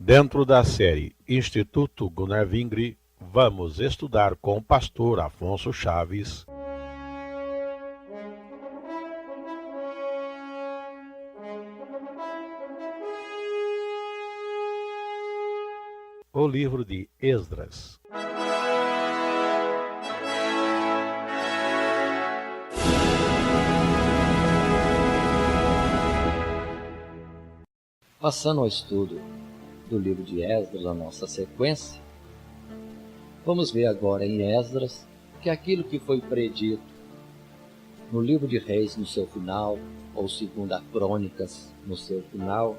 Dentro da série Instituto Gunnar Vingri, vamos estudar com o pastor Afonso Chaves o livro de Esdras. Passando ao estudo do livro de Esdras, a nossa sequência, vamos ver agora em Esdras que aquilo que foi predito no livro de Reis no seu final, ou segunda Crônicas no seu final,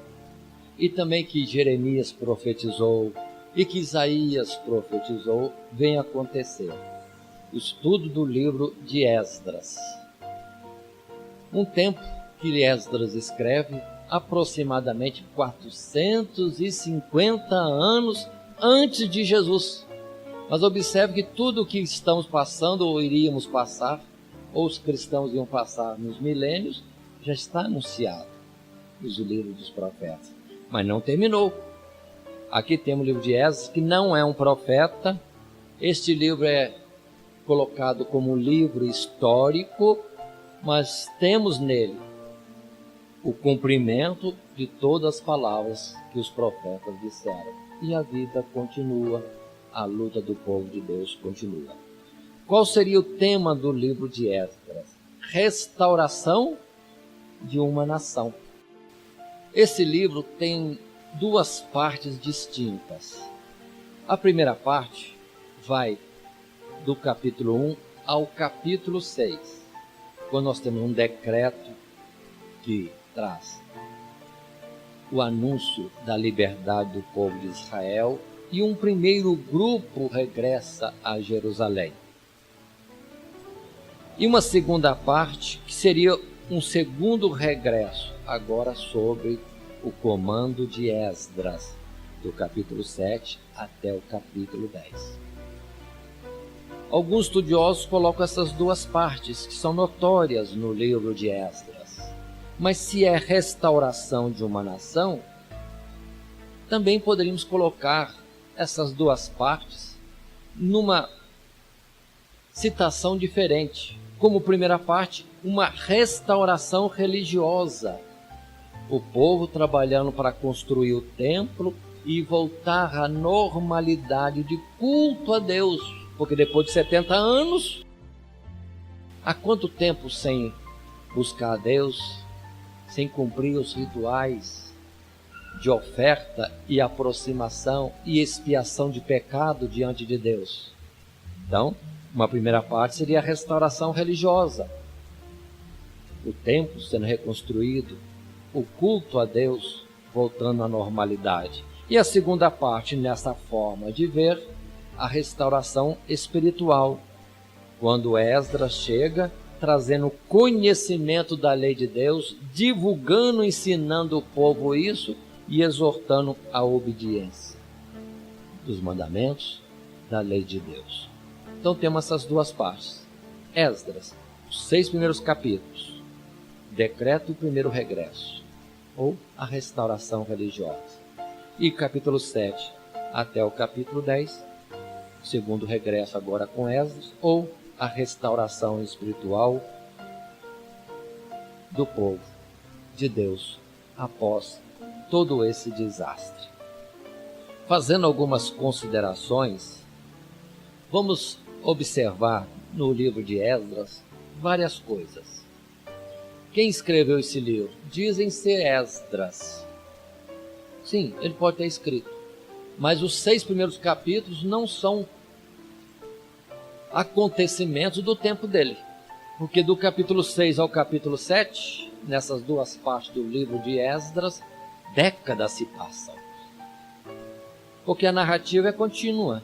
e também que Jeremias profetizou e que Isaías profetizou, vem acontecer. O estudo do livro de Esdras. Um tempo que Esdras escreve aproximadamente 450 anos antes de Jesus. Mas observe que tudo o que estamos passando ou iríamos passar, ou os cristãos iam passar nos milênios, já está anunciado nos livros dos profetas. Mas não terminou. Aqui temos o livro de Esdras, que não é um profeta. Este livro é colocado como um livro histórico, mas temos nele o cumprimento de todas as palavras que os profetas disseram. E a vida continua, a luta do povo de Deus continua. Qual seria o tema do livro de Esdras? Restauração de uma nação. Esse livro tem duas partes distintas. A primeira parte vai do capítulo 1 ao capítulo 6, quando nós temos um decreto que traz o anúncio da liberdade do povo de Israel e um primeiro grupo regressa a Jerusalém. E uma segunda parte que seria um segundo regresso, agora sobre o comando de Esdras, do capítulo 7 até o capítulo 10. Alguns estudiosos colocam essas duas partes, que são notórias no livro de Esdras. Mas se é restauração de uma nação, também poderíamos colocar essas duas partes numa citação diferente. Como primeira parte, uma restauração religiosa. O povo trabalhando para construir o templo e voltar à normalidade de culto a Deus. Porque depois de 70 anos, há quanto tempo sem buscar a Deus, sem cumprir os rituais de oferta e aproximação e expiação de pecado diante de Deus? Então, uma primeira parte seria a restauração religiosa. O templo sendo reconstruído, o culto a Deus voltando à normalidade. E a segunda parte, nessa forma de ver, a restauração espiritual, quando Esdras chega trazendo conhecimento da lei de Deus, divulgando, ensinando o povo isso e exortando a obediência dos mandamentos da lei de Deus. Então temos essas duas partes. Esdras, os 6 primeiros capítulos, decreto o primeiro regresso, ou a restauração religiosa. E capítulo 7 até o capítulo 10, segundo regresso agora com Esdras, ou a restauração espiritual do povo de Deus após todo esse desastre. Fazendo algumas considerações, vamos observar no livro de Esdras várias coisas. Quem escreveu esse livro? Dizem ser Esdras. Sim, ele pode ter escrito, mas os 6 primeiros capítulos não são acontecimentos do tempo dele, porque do capítulo 6 ao capítulo 7, nessas duas partes do livro de Esdras, décadas se passam, porque a narrativa é contínua,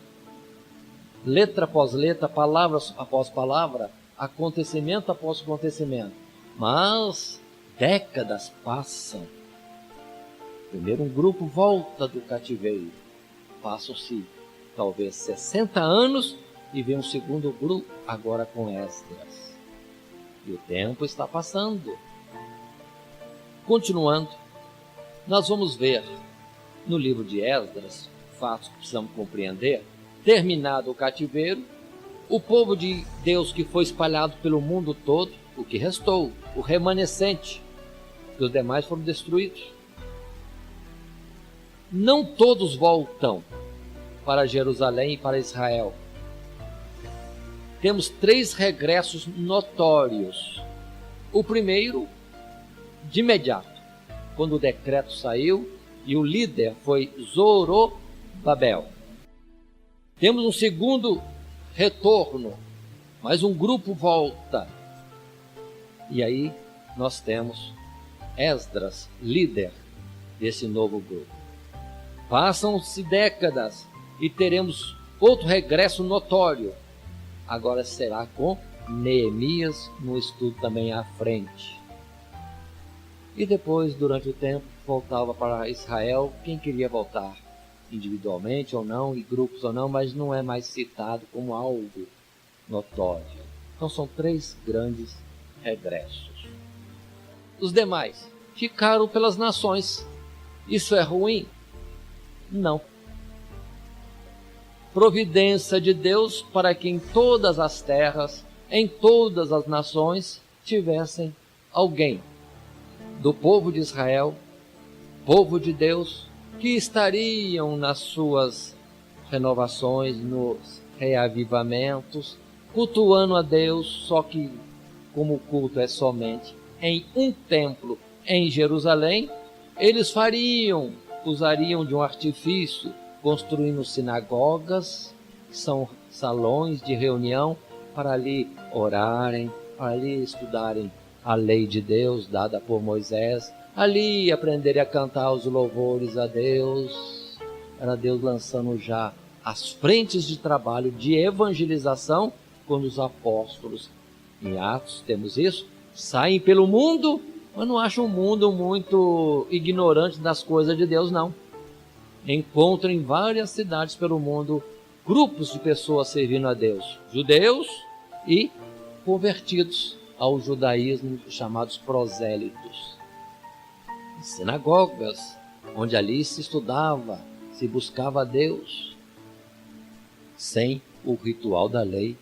letra após letra, palavra após palavra, acontecimento após acontecimento, mas décadas passam. Primeiro um grupo volta do cativeiro, passam-se talvez 60 anos e vem um segundo grupo agora com Esdras. E o tempo está passando. Continuando, nós vamos ver no livro de Esdras, fatos que precisamos compreender, terminado o cativeiro, o povo de Deus que foi espalhado pelo mundo todo, o que restou, o remanescente, que os demais foram destruídos. Não todos voltam para Jerusalém e para Israel. Temos 3 regressos notórios. O primeiro, de imediato, quando o decreto saiu e o líder foi Zorobabel. Temos um segundo retorno, mas um grupo volta. E aí nós temos Esdras, líder desse novo grupo. Passam-se décadas e teremos outro regresso notório. Agora será com Neemias, no estudo também à frente. E depois, durante o tempo, voltava para Israel quem queria voltar, individualmente ou não, e grupos ou não, mas não é mais citado como algo notório. Então são 3 grandes regressos. Os demais ficaram pelas nações. Isso é ruim? Não. Providência de Deus para que em todas as terras, em todas as nações, tivessem alguém do povo de Israel, povo de Deus, que estariam nas suas renovações, nos reavivamentos, cultuando a Deus, só que como o culto é somente em um templo em Jerusalém, eles usariam de um artifício, construindo sinagogas, que são salões de reunião, para ali orarem, para ali estudarem a lei de Deus dada por Moisés, ali aprenderem a cantar os louvores a Deus. Era Deus lançando já as frentes de trabalho de evangelização, quando os apóstolos, em Atos temos isso, saem pelo mundo, mas não acham um mundo muito ignorante das coisas de Deus, não. Encontram em várias cidades pelo mundo grupos de pessoas servindo a Deus, judeus e convertidos ao judaísmo, chamados prosélitos. Sinagogas, onde ali se estudava, se buscava a Deus, sem o ritual da lei,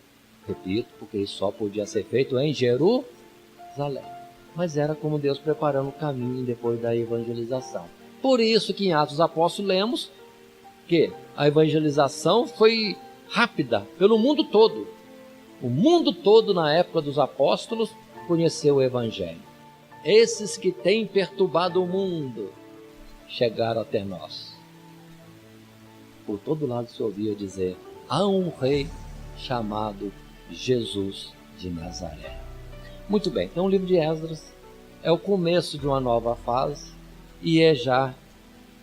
repito, porque isso só podia ser feito em Jerusalém. Mas era como Deus preparando o caminho depois da evangelização. Por isso que em Atos dos Apóstolos lemos que a evangelização foi rápida pelo mundo todo. O mundo todo, na época dos apóstolos, conheceu o Evangelho. Esses que têm perturbado o mundo chegaram até nós. Por todo lado se ouvia dizer: há um rei chamado Jesus de Nazaré. Muito bem, então o livro de Esdras é o começo de uma nova fase e é já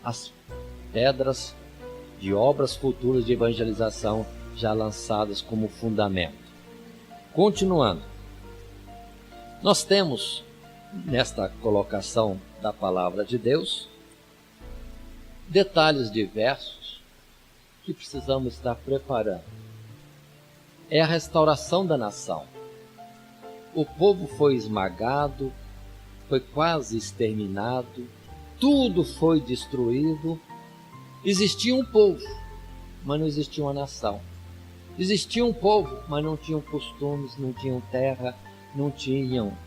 as pedras de obras futuras de evangelização já lançadas como fundamento. Continuando, nós temos nesta colocação da palavra de Deus detalhes diversos que precisamos estar preparando. É a restauração da nação. O povo foi esmagado, foi quase exterminado, tudo foi destruído. Existia um povo, mas não existia uma nação. Existia um povo, mas não tinham costumes, não tinham terra, não tinham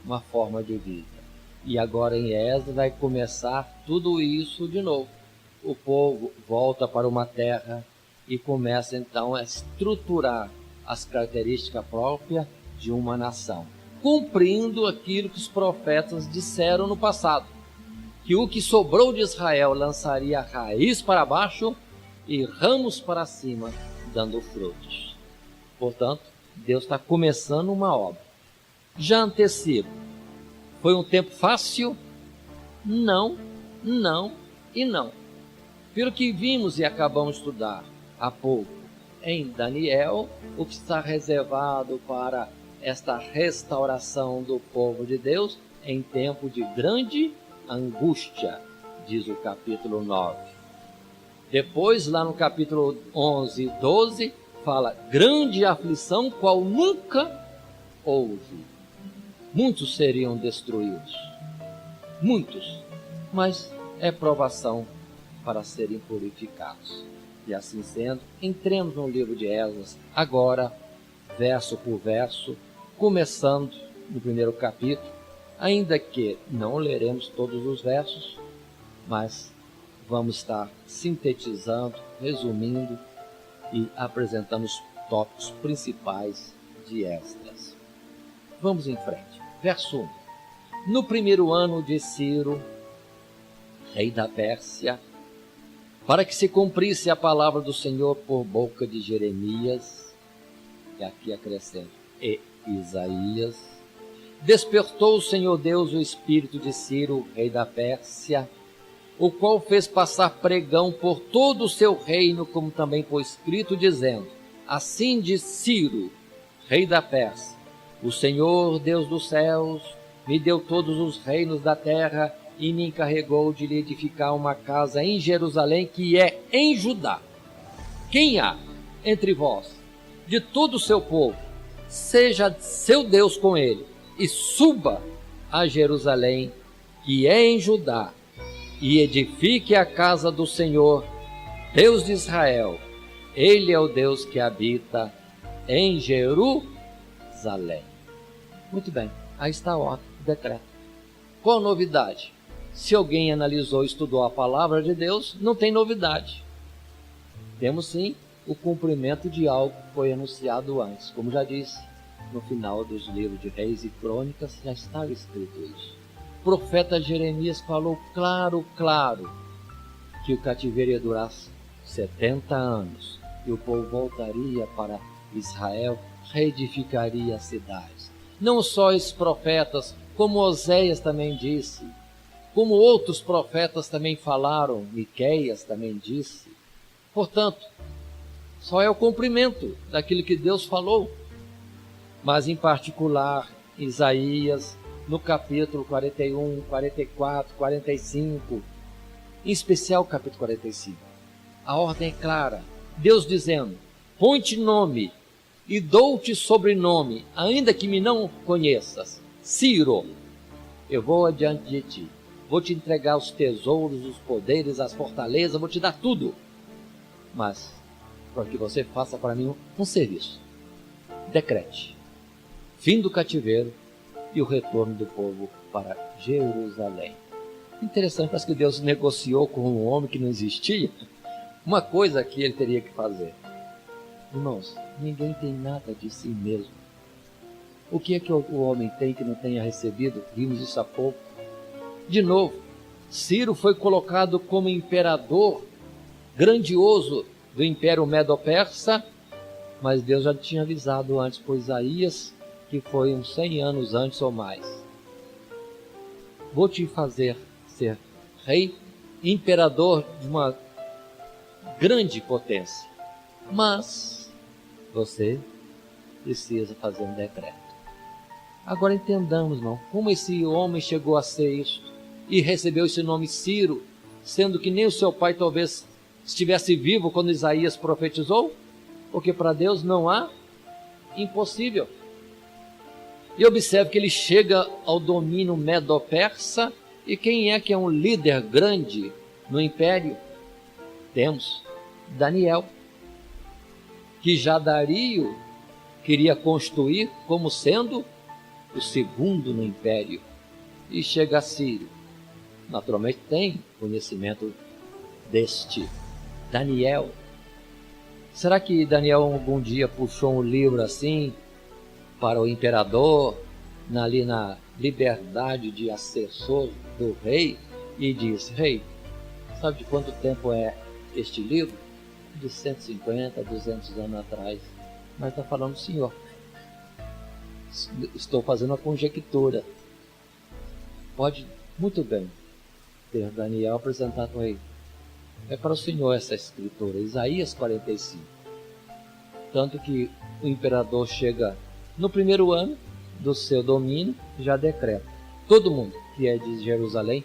uma forma de vida. E agora em Esdras vai começar tudo isso de novo. O povo volta para uma terra e começa então a estruturar as características próprias de uma nação, cumprindo aquilo que os profetas disseram no passado, que o que sobrou de Israel lançaria a raiz para baixo e ramos para cima, dando frutos. Portanto, Deus está começando uma obra. Já antecipo, foi um tempo fácil? Não, não e não. Pelo que vimos e acabamos de estudar há pouco em Daniel, o que está reservado para esta restauração do povo de Deus em tempo de grande angústia, diz o capítulo 9. Depois, lá no capítulo 11 e 12, fala grande aflição, qual nunca houve. Muitos seriam destruídos, muitos, mas é provação para serem purificados. E assim sendo, entremos no livro de Esdras, agora, verso por verso, começando no primeiro capítulo, ainda que não leremos todos os versos, mas vamos estar sintetizando, resumindo e apresentando os tópicos principais de Esdras. Vamos em frente. Verso 1. No primeiro ano de Ciro, rei da Pérsia, para que se cumprisse a palavra do Senhor por boca de Jeremias, e aqui acrescento, e Isaías, despertou o Senhor Deus o espírito de Ciro, rei da Pérsia, o qual fez passar pregão por todo o seu reino, como também foi escrito, dizendo: assim diz Ciro, rei da Pérsia, o Senhor Deus dos céus me deu todos os reinos da terra e me encarregou de lhe edificar uma casa em Jerusalém, que é em Judá. Quem há entre vós, de todo o seu povo, seja seu Deus com ele, e suba a Jerusalém, que é em Judá, e edifique a casa do Senhor, Deus de Israel. Ele é o Deus que habita em Jerusalém. Muito bem, aí está a ordem, o decreto. Qual a novidade? Se alguém analisou e estudou a palavra de Deus, não tem novidade. Temos sim o cumprimento de algo que foi anunciado antes. Como já disse, no final dos livros de Reis e Crônicas já estava escrito isso. O profeta Jeremias falou claro, que o cativeiro ia durar 70 anos e o povo voltaria para Israel, reedificaria as cidades. Não só esses profetas, como Oséias também disse, como outros profetas também falaram, Miqueias também disse. Portanto, só é o cumprimento daquilo que Deus falou. Mas em particular, Isaías, no capítulo 41, 44, 45, em especial o capítulo 45, a ordem é clara. Deus dizendo: põe-te nome e dou-te sobrenome, ainda que me não conheças. Ciro, eu vou adiante de ti. Vou te entregar os tesouros, os poderes, as fortalezas, vou te dar tudo. Mas, para que você faça para mim um serviço. Decrete: fim do cativeiro e o retorno do povo para Jerusalém. Interessante, parece que Deus negociou com um homem que não existia uma coisa que ele teria que fazer. Irmãos, ninguém tem nada de si mesmo. O que é que o homem tem que não tenha recebido? Vimos isso há pouco. De novo, Ciro foi colocado como imperador grandioso do Império Medo-Persa, mas Deus já tinha avisado antes por Isaías, que foi uns 100 anos antes ou mais. Vou te fazer ser rei, imperador de uma grande potência, mas você precisa fazer um decreto. Agora entendamos, irmão, como esse homem chegou a ser isso e recebeu esse nome Ciro, sendo que nem o seu pai talvez estivesse vivo quando Isaías profetizou, porque para Deus não há impossível. E observe que ele chega ao domínio medo-persa, e quem é que é um líder grande no império? Temos Daniel, que já Dario queria construir como sendo o segundo no império, e chega a Ciro. Naturalmente tem conhecimento deste Daniel. Será que Daniel algum dia puxou um livro assim para o imperador, ali na liberdade de assessor do rei, e disse: rei, sabe de quanto tempo é este livro? De 150 a 200 anos atrás. Mas está falando o senhor. Estou fazendo uma conjectura. Pode muito bem ter Daniel apresentado ao rei: é para o senhor essa escritura, Isaías 45. Tanto que o imperador chega no primeiro ano do seu domínio, já decreta: todo mundo que é de Jerusalém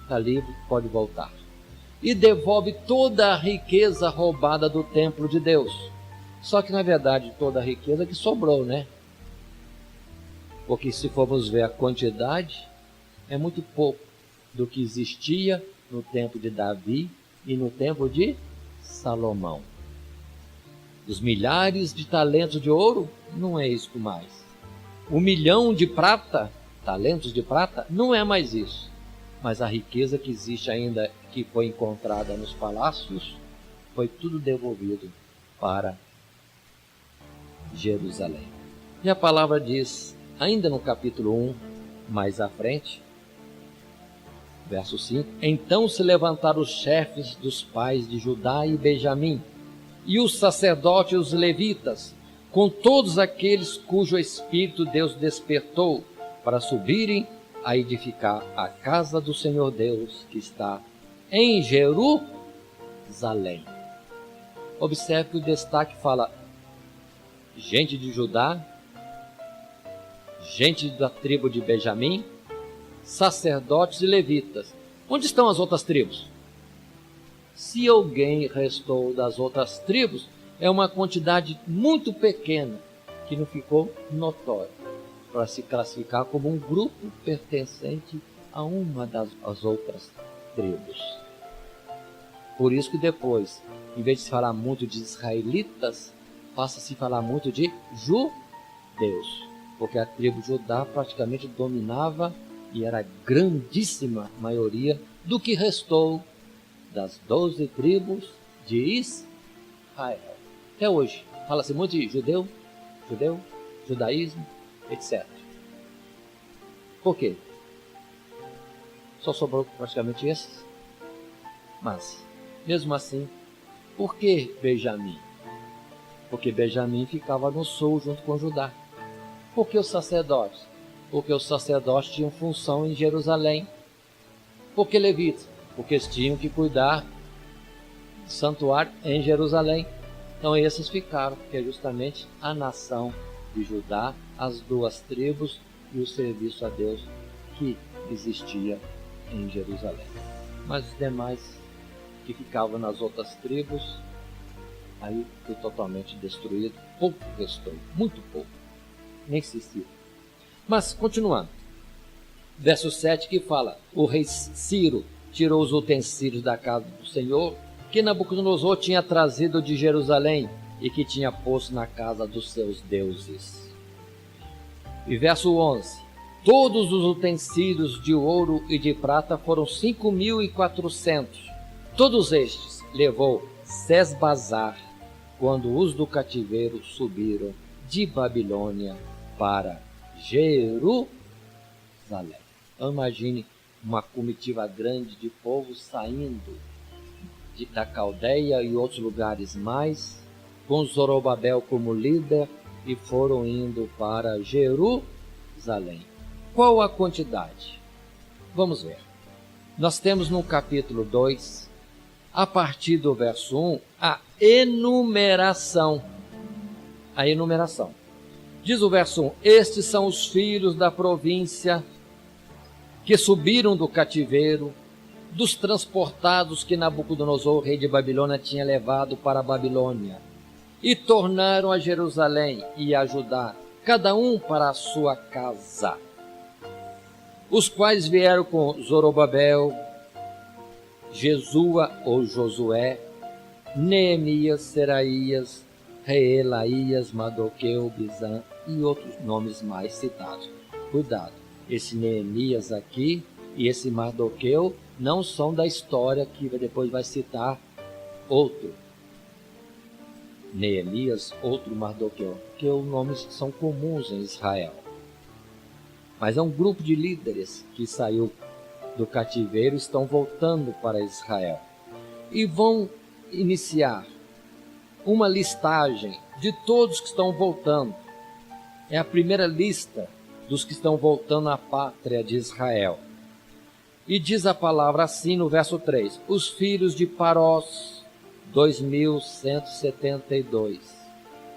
está livre, pode voltar. E devolve toda a riqueza roubada do templo de Deus. Só que na verdade toda a riqueza que sobrou, né? Porque se formos ver a quantidade, é muito pouco do que existia no tempo de Davi e no tempo de Salomão. Os milhares de talentos de ouro, não é isso mais. 1 milhão de prata, talentos de prata, não é mais isso. Mas a riqueza que existe ainda, que foi encontrada nos palácios, foi tudo devolvido para Jerusalém. E a palavra diz, ainda no capítulo 1, mais à frente, verso 5, então se levantaram os chefes dos pais de Judá e Benjamim, e os sacerdotes e os levitas, com todos aqueles cujo espírito Deus despertou, para subirem a edificar a casa do Senhor Deus, que está em Jerusalém. Observe que o destaque fala gente de Judá, gente da tribo de Benjamim, sacerdotes e levitas. Onde estão as outras tribos? Se alguém restou das outras tribos, é uma quantidade muito pequena que não ficou notória, para se classificar como um grupo pertencente a uma das outras tribos. Por isso que depois, em vez de se falar muito de israelitas, passa a se falar muito de judeus, porque a tribo de Judá praticamente dominava e era a grandíssima maioria do que restou das 12 tribos de Israel. Até hoje, fala-se muito de judeu, judaísmo, etc. Por quê? Só sobrou praticamente esses. Mas, mesmo assim, por que Benjamim? Porque Benjamim ficava no sul junto com Judá. Por que os sacerdotes? Porque os sacerdotes tinham função em Jerusalém. Por que levitas? Porque eles tinham que cuidar do santuário em Jerusalém. Então esses ficaram, porque é justamente a nação de Judá, as 2 tribos e o serviço a Deus que existia em Jerusalém. Mas os demais que ficavam nas outras tribos, aí foi totalmente destruído, pouco restou, muito pouco, nem se cita. Mas continuando, verso 7 que fala, o rei Ciro tirou os utensílios da casa do Senhor, que Nabucodonosor tinha trazido de Jerusalém e que tinha posto na casa dos seus deuses. E verso 11, todos os utensílios de ouro e de prata foram 5.400. Todos estes levou Sesbazar, quando os do cativeiro subiram de Babilônia para Jerusalém. Então imagine uma comitiva grande de povo saindo da Caldeia e outros lugares mais, com Zorobabel como líder, e foram indo para Jerusalém. Qual a quantidade? Vamos ver. Nós temos no capítulo 2, a partir do verso 1, a enumeração. A enumeração. Diz o verso 1, estes são os filhos da província que subiram do cativeiro, dos transportados que Nabucodonosor, rei de Babilônia, tinha levado para a Babilônia, e tornaram a Jerusalém e a Judá, cada um para a sua casa, os quais vieram com Zorobabel, Jesua ou Josué, Neemias, Seraías, Reelaías, Mardoqueu, Bizã e outros nomes mais citados. Cuidado, esse Neemias aqui e esse Mardoqueu não são da história que depois vai citar outro Neemias, outro Mardoqueu, porque os nomes são comuns em Israel. Mas é um grupo de líderes que saiu do cativeiro e estão voltando para Israel. E vão iniciar uma listagem de todos que estão voltando. É a primeira lista dos que estão voltando à pátria de Israel. E diz a palavra assim no verso 3, os filhos de Parós, 2.172.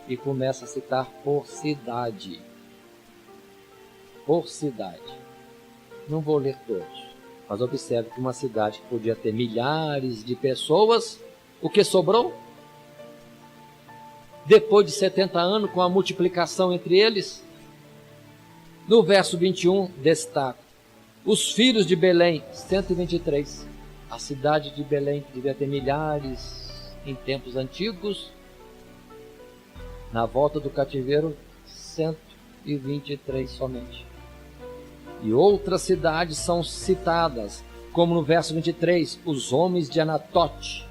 E começa a citar por cidade. Por cidade. Não vou ler todos, mas observe que uma cidade que podia ter milhares de pessoas, o que sobrou? Depois de 70 anos, com a multiplicação entre eles, no verso 21, destaca, os filhos de Belém, 123. A cidade de Belém, que devia ter milhares em tempos antigos, na volta do cativeiro, 123 somente. E outras cidades são citadas, como no verso 23, os homens de Anatote,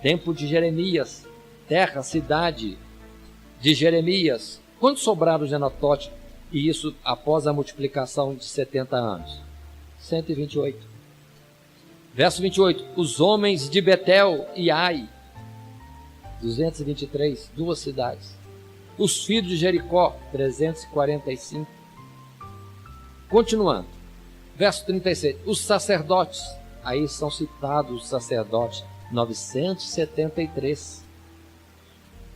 templo de Jeremias, terra, cidade de Jeremias. Quantos sobraram de Anatote? E isso após a multiplicação de 70 anos? 128. Verso 28, os homens de Betel e Ai, 223, duas cidades. Os filhos de Jericó, 345. Continuando, verso 36, os sacerdotes, aí são citados os sacerdotes, 973.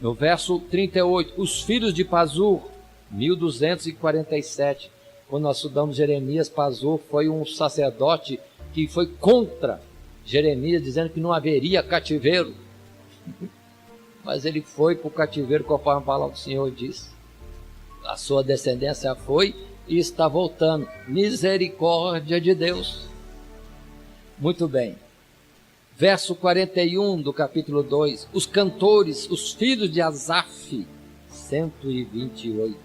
No verso 38, os filhos de Pazur, 1247. Quando nós estudamos Jeremias, Pazur foi um sacerdote que foi contra Jeremias, dizendo que não haveria cativeiro. Mas ele foi para o cativeiro, conforme a palavra do Senhor diz. A sua descendência foi e está voltando. Misericórdia de Deus. Muito bem. Verso 41 do capítulo 2. Os cantores, os filhos de Asaf, 128.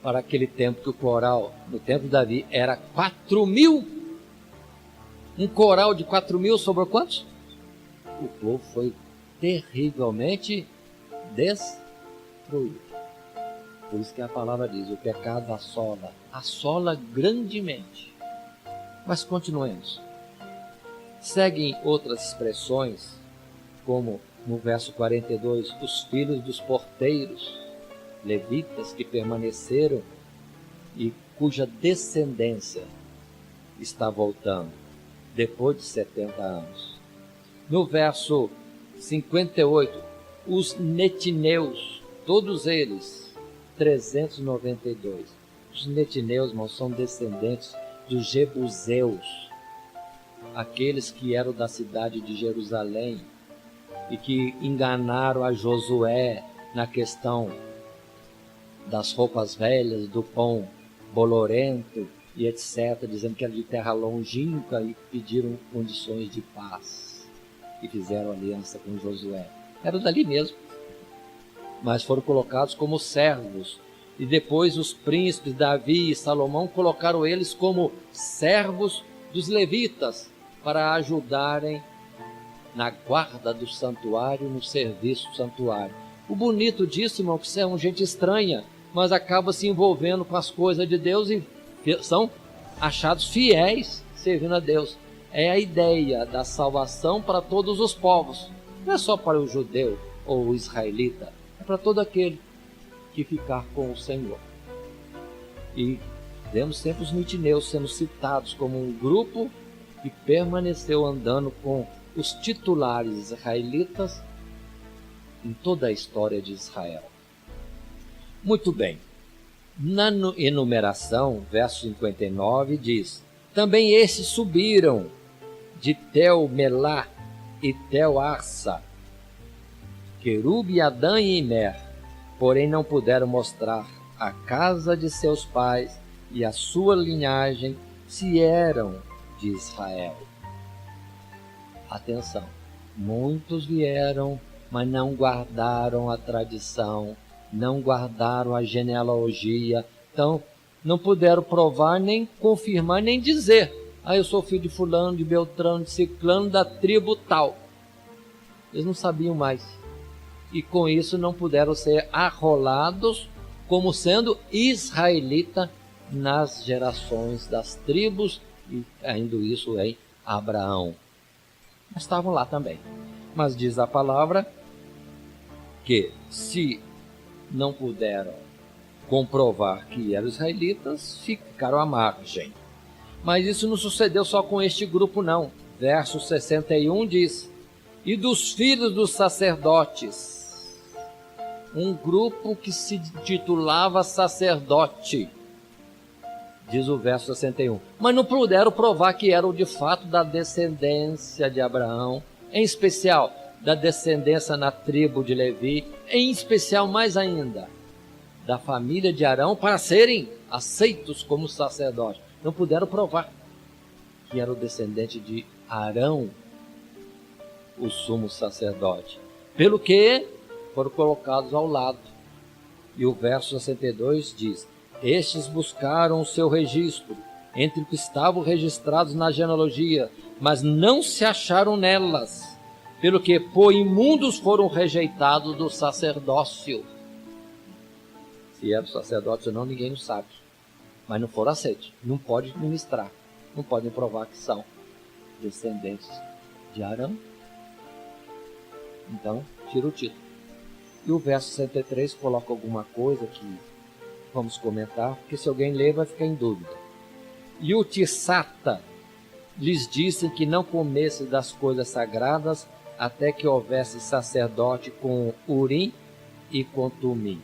Para aquele tempo que o coral, no tempo de Davi, era 4.000. Um coral de 4.000 sobrou quantos? O povo foi terrivelmente destruído. Por isso que a palavra diz, o pecado assola grandemente. Mas continuemos. Seguem outras expressões, como no verso 42, os filhos dos porteiros, levitas que permaneceram e cuja descendência está voltando depois de 70 anos. No verso 58, os netineus, todos eles, 392. Os netineus, irmãos, são descendentes dos jebuseus, aqueles que eram da cidade de Jerusalém e que enganaram a Josué na questão das roupas velhas, do pão bolorento e etc., dizendo que era de terra longínqua, e pediram condições de paz e fizeram aliança com Josué. Eram dali mesmo, mas foram colocados como servos. E depois os príncipes Davi e Salomão colocaram eles como servos dos levitas para ajudarem na guarda do santuário, no serviço do santuário. O bonito disso, irmão, que são gente estranha, mas acaba se envolvendo com as coisas de Deus e são achados fiéis servindo a Deus. É a ideia da salvação para todos os povos, não é só para o judeu ou o israelita, é para todo aquele que ficar com o Senhor. E vemos sempre os netineus sendo citados como um grupo que permaneceu andando com os titulares israelitas em toda a história de Israel. Muito bem. Na enumeração, verso 59 diz: também estes subiram de Tel-Melá e Tel-Arsa, Querube, Adã e Imer, porém não puderam mostrar a casa de seus pais e a sua linhagem, se eram de Israel. Atenção, muitos vieram, mas não guardaram a tradição, não guardaram a genealogia, então não puderam provar, nem confirmar, nem dizer: eu sou filho de fulano, de Beltrano, de Ciclano, da tribo tal. Eles não sabiam mais. E com isso não puderam ser arrolados como sendo israelita nas gerações das tribos, e ainda isso em Abraão. Mas estavam lá também. Mas diz a palavra que se não puderam comprovar que eram israelitas, ficaram à margem. Mas isso não sucedeu só com este grupo, não. Verso 61 diz: e dos filhos dos sacerdotes, um grupo que se titulava sacerdote, diz o verso 61, mas não puderam provar que eram de fato da descendência de Abraão, em especial da descendência na tribo de Levi, em especial mais ainda da família de Arão, para serem aceitos como sacerdotes. Não puderam provar. que era o descendente de Arão, o sumo sacerdote, pelo que foram colocados ao lado. E o verso 62 diz: estes buscaram o seu registro entre os que estavam registrados na genealogia, mas não se acharam nelas, pelo que por imundos foram rejeitados do sacerdócio. Se era sacerdote ou não, ninguém não sabe, mas não foram aceitos, não pode ministrar, não podem provar que são descendentes de Arão. Então, tira o título. E o verso 63 coloca alguma coisa que vamos comentar, porque se alguém ler vai ficar em dúvida. E o Tirsata lhes disse que não comesse das coisas sagradas até que houvesse sacerdote com Urim e com Tumim.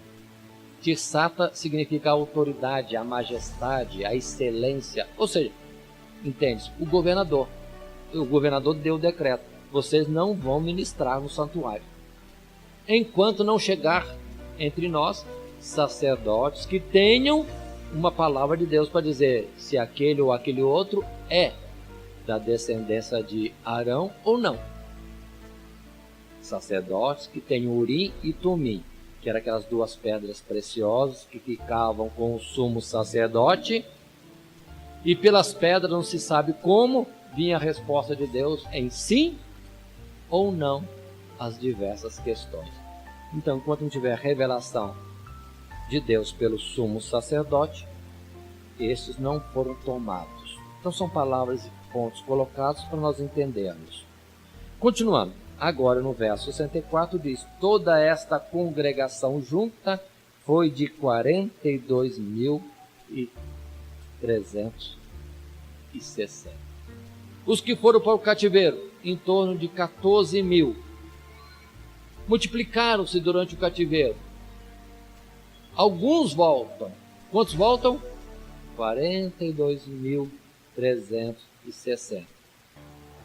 Tirsata significa a autoridade, a majestade, a excelência. Ou seja, entende? O governador deu o decreto: vocês não vão ministrar no santuário enquanto não chegar entre nós sacerdotes que tenham uma palavra de Deus para dizer se aquele ou aquele outro é da descendência de Arão ou não. Sacerdotes que tenham Urim e Tumim, que eram aquelas duas pedras preciosas que ficavam com o sumo sacerdote, e pelas pedras não se sabe como vinha a resposta de Deus em sim ou não às diversas questões. Então, enquanto não tiver revelação de Deus pelo sumo sacerdote, estes não foram tomados. Então são palavras e pontos colocados para nós entendermos. Continuando, agora no verso 64 diz: toda esta congregação junta foi de 42.360. Os que foram para o cativeiro, em torno de 14.000. Multiplicaram-se durante o cativeiro. Alguns voltam. Quantos voltam? 42.360.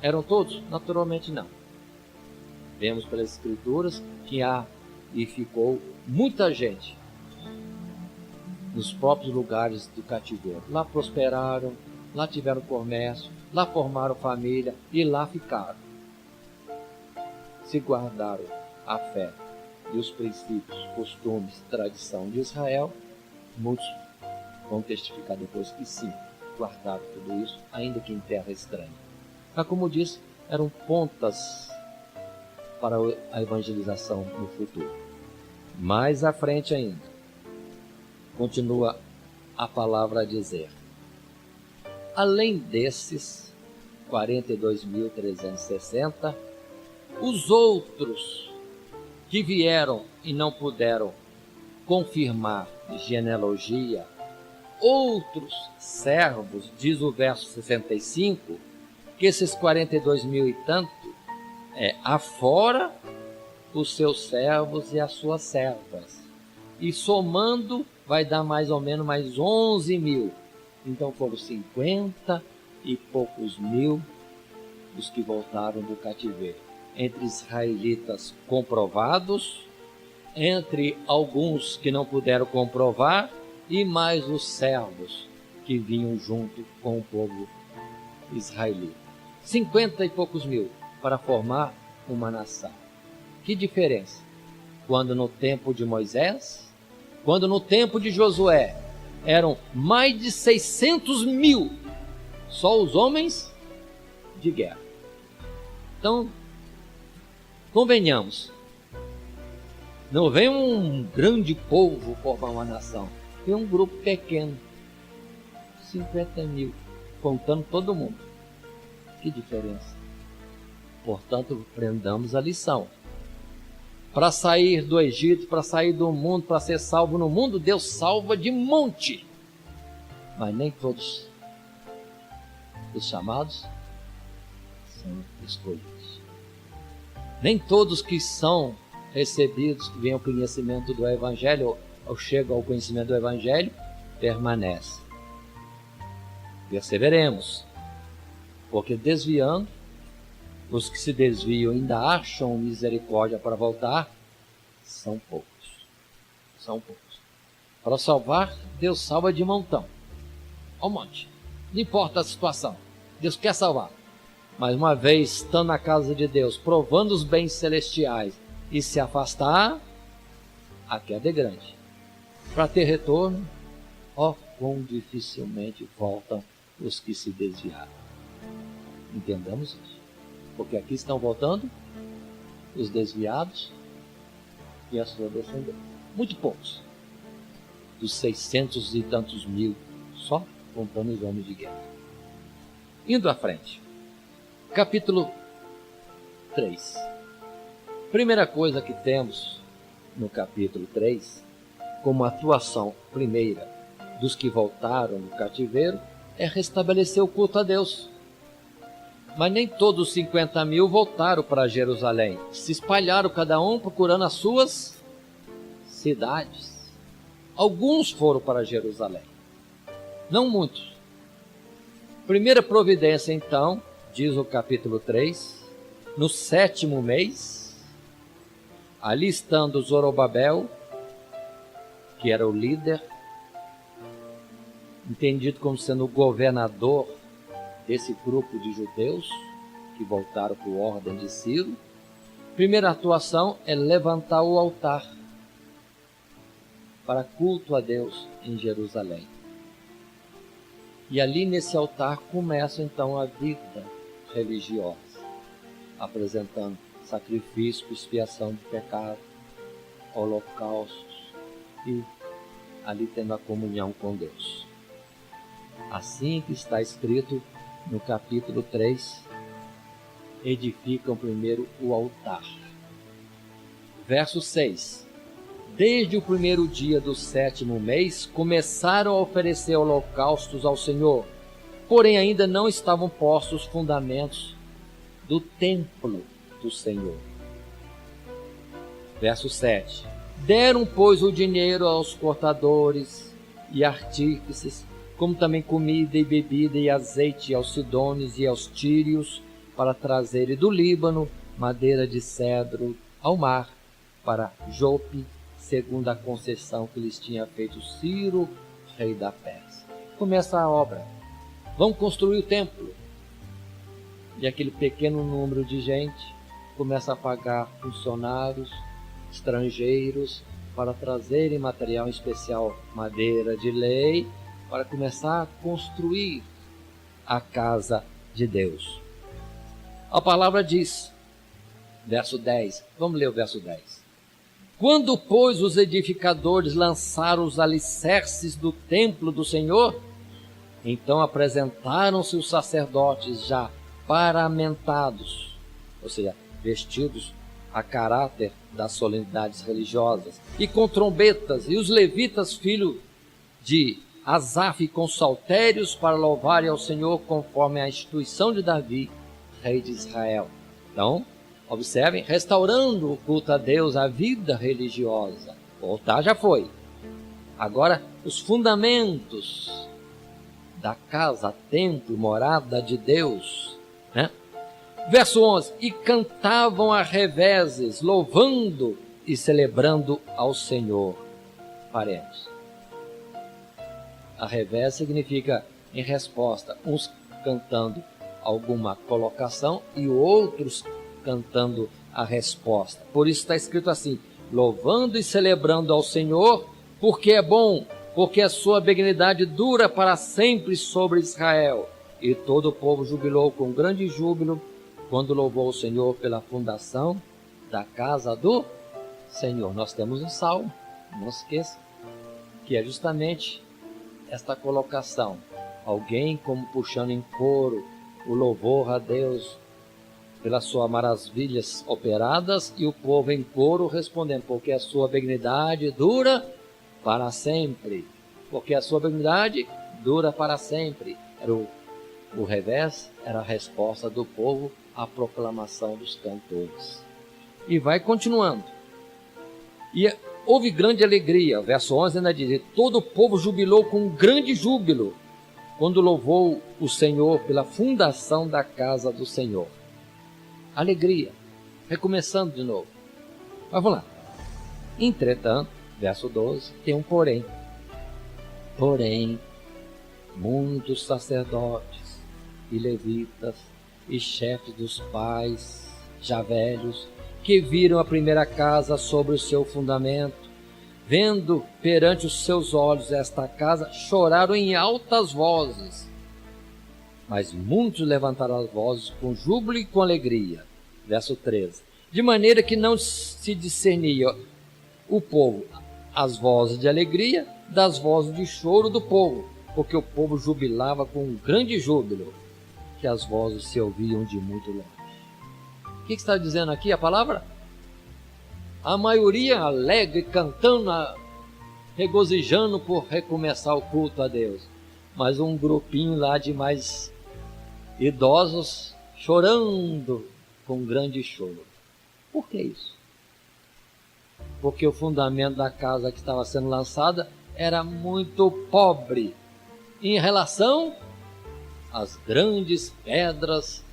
Eram todos? Naturalmente não. Vemos pelas escrituras que há e ficou muita gente nos próprios lugares do cativeiro. Lá prosperaram, lá tiveram comércio, lá formaram família e lá ficaram. Se guardaram a fé e os princípios, costumes, tradição de Israel, muitos vão testificar depois que sim, guardaram tudo isso, ainda que em terra estranha. Mas como disse, eram pontas para a evangelização no futuro. Mais à frente ainda, continua a palavra a dizer: além desses 42.360, os outros que vieram e não puderam confirmar genealogia, outros servos, diz o verso 65, que esses 42.000 e tanto, afora os seus servos e as suas servas. E somando, vai dar mais ou menos mais 11.000. Então foram 50 e poucos mil os que voltaram do cativeiro. Entre israelitas comprovados, entre alguns que não puderam comprovar, e mais os servos que vinham junto com o povo israelita. 50 e poucos mil para formar uma nação. Que diferença? Quando no tempo de Moisés, quando no tempo de Josué, eram mais de 600.000, só os homens de guerra. Então, convenhamos, não vem um grande povo formar uma nação, vem um grupo pequeno, 50.000, contando todo mundo. Que diferença! Portanto, aprendamos a lição. Para sair do Egito, para sair do mundo, para ser salvo no mundo, Deus salva de monte. Mas nem todos os chamados são escolhidos. Nem todos que são recebidos, que vêm ao conhecimento do Evangelho, ou chegam ao conhecimento do Evangelho, permanecem. Perseveremos, porque desviando, os que se desviam ainda acham misericórdia para voltar, são poucos. São poucos. Para salvar, Deus salva de montão. Ao monte. Não importa a situação. Deus quer salvar. Mas uma vez estando na casa de Deus, provando os bens celestiais e se afastar, a queda é grande. Para ter retorno, quão dificilmente voltam os que se desviaram. Entendamos isso. Porque aqui estão voltando os desviados e a sua descendência. Muito poucos. Dos 600 e tantos mil, só contando os homens de guerra. Indo à frente. Capítulo 3. Primeira coisa que temos no capítulo 3, como atuação primeira dos que voltaram do cativeiro, é restabelecer o culto a Deus. Mas nem todos os 50 mil voltaram para Jerusalém. Se espalharam cada um procurando as suas cidades. Alguns foram para Jerusalém. Não muitos. Primeira providência, então, diz o capítulo 3, no 7º mês, ali estando Zorobabel, que era o líder, entendido como sendo o governador desse grupo de judeus que voltaram por ordem de Ciro. Primeira atuação é levantar o altar para culto a Deus em Jerusalém. E ali nesse altar começa então a vida religiosa, apresentando sacrifício, expiação de pecado, holocaustos e ali tendo a comunhão com Deus. Assim que está escrito no capítulo 3, edificam primeiro o altar. Verso 6. Desde o primeiro dia do 7º mês, começaram a oferecer holocaustos ao Senhor, porém ainda não estavam postos os fundamentos do templo do Senhor. Verso 7. Deram, pois, o dinheiro aos cortadores e artífices, como também comida e bebida e azeite aos sidônios e aos tírios, para trazerem do Líbano madeira de cedro ao mar, para Jope, segundo a concessão que lhes tinha feito Ciro, rei da Pérsia. Começa a obra. Vão construir o templo. E aquele pequeno número de gente começa a pagar funcionários estrangeiros para trazerem material especial, madeira de lei, para começar a construir a casa de Deus. A palavra diz, verso 10, vamos ler o verso 10. Quando, pois, os edificadores lançaram os alicerces do templo do Senhor, então apresentaram-se os sacerdotes já paramentados, ou seja, vestidos a caráter das solenidades religiosas, e com trombetas, e os levitas, filho de Asaf, com saltérios, para louvarem ao Senhor conforme a instituição de Davi, rei de Israel. Então, observem, restaurando o culto a Deus, a vida religiosa. O altar já foi. Agora, os fundamentos da casa, templo, morada de Deus, né? Verso 11. E cantavam a reveses, louvando e celebrando ao Senhor. Paremos. A revés significa em resposta, uns cantando alguma colocação e outros cantando a resposta. Por isso está escrito assim, louvando e celebrando ao Senhor, porque é bom, porque a sua benignidade dura para sempre sobre Israel. E todo o povo jubilou com grande júbilo, quando louvou o Senhor pela fundação da casa do Senhor. Nós temos um salmo, não esqueça, que é justamente esta colocação. Alguém como puxando em coro o louvor a Deus pelas suas maravilhas operadas, e o povo em coro respondendo, porque a sua benignidade dura para sempre. Porque a sua benignidade dura para sempre. Era o revés, era a resposta do povo à proclamação dos cantores. E vai continuando. E houve grande alegria, verso 11 ainda diz, todo o povo jubilou com grande júbilo, quando louvou o Senhor pela fundação da casa do Senhor. Alegria, recomeçando de novo. Mas vamos lá. Entretanto, verso 12, tem um porém. Porém, muitos sacerdotes e levitas e chefes dos pais, já velhos, que viram a primeira casa sobre o seu fundamento, vendo perante os seus olhos esta casa, choraram em altas vozes. Mas muitos levantaram as vozes com júbilo e com alegria. Verso 13. De maneira que não se discernia o povo as vozes de alegria das vozes de choro do povo, porque o povo jubilava com um grande júbilo, que as vozes se ouviam de muito longe. O que está dizendo aqui a palavra? A maioria alegre, cantando, regozijando por recomeçar o culto a Deus. Mas um grupinho lá de mais idosos chorando com grande choro. Por que isso? Porque o fundamento da casa que estava sendo lançada era muito pobre em relação às grandes pedras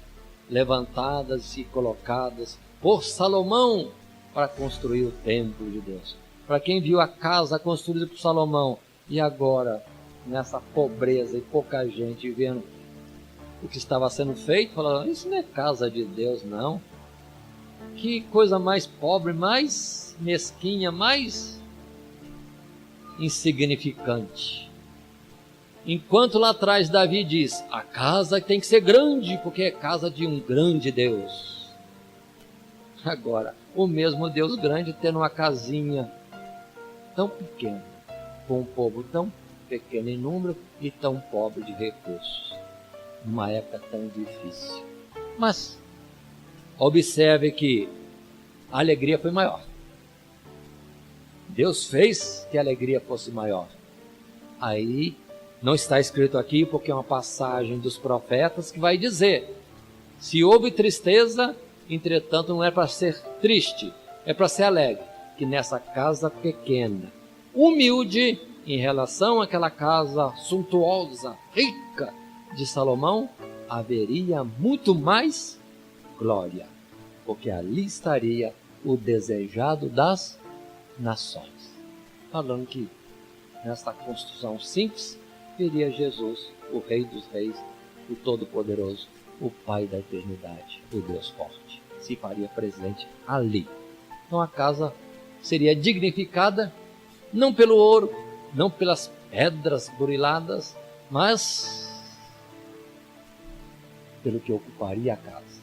levantadas e colocadas por Salomão para construir o templo de Deus. Para quem viu a casa construída por Salomão e agora nessa pobreza e pouca gente vendo o que estava sendo feito, falando, isso não é casa de Deus, não. Que coisa mais pobre, mais mesquinha, mais insignificante. Enquanto lá atrás Davi diz, a casa tem que ser grande, porque é casa de um grande Deus. Agora, o mesmo Deus grande tendo uma casinha tão pequena, com um povo tão pequeno em número e tão pobre de recursos, numa época tão difícil. Mas observe que a alegria foi maior. Deus fez que a alegria fosse maior. Aí não está escrito aqui porque é uma passagem dos profetas que vai dizer, se houve tristeza, entretanto não é para ser triste, é para ser alegre, que nessa casa pequena, humilde em relação àquela casa suntuosa, rica de Salomão, haveria muito mais glória, porque ali estaria o desejado das nações. Falando que nesta construção simples, viria Jesus, o Rei dos Reis, o Todo-Poderoso, o Pai da eternidade, o Deus forte, se faria presente ali. Então a casa seria dignificada, não pelo ouro, não pelas pedras buriladas, mas pelo que ocuparia a casa.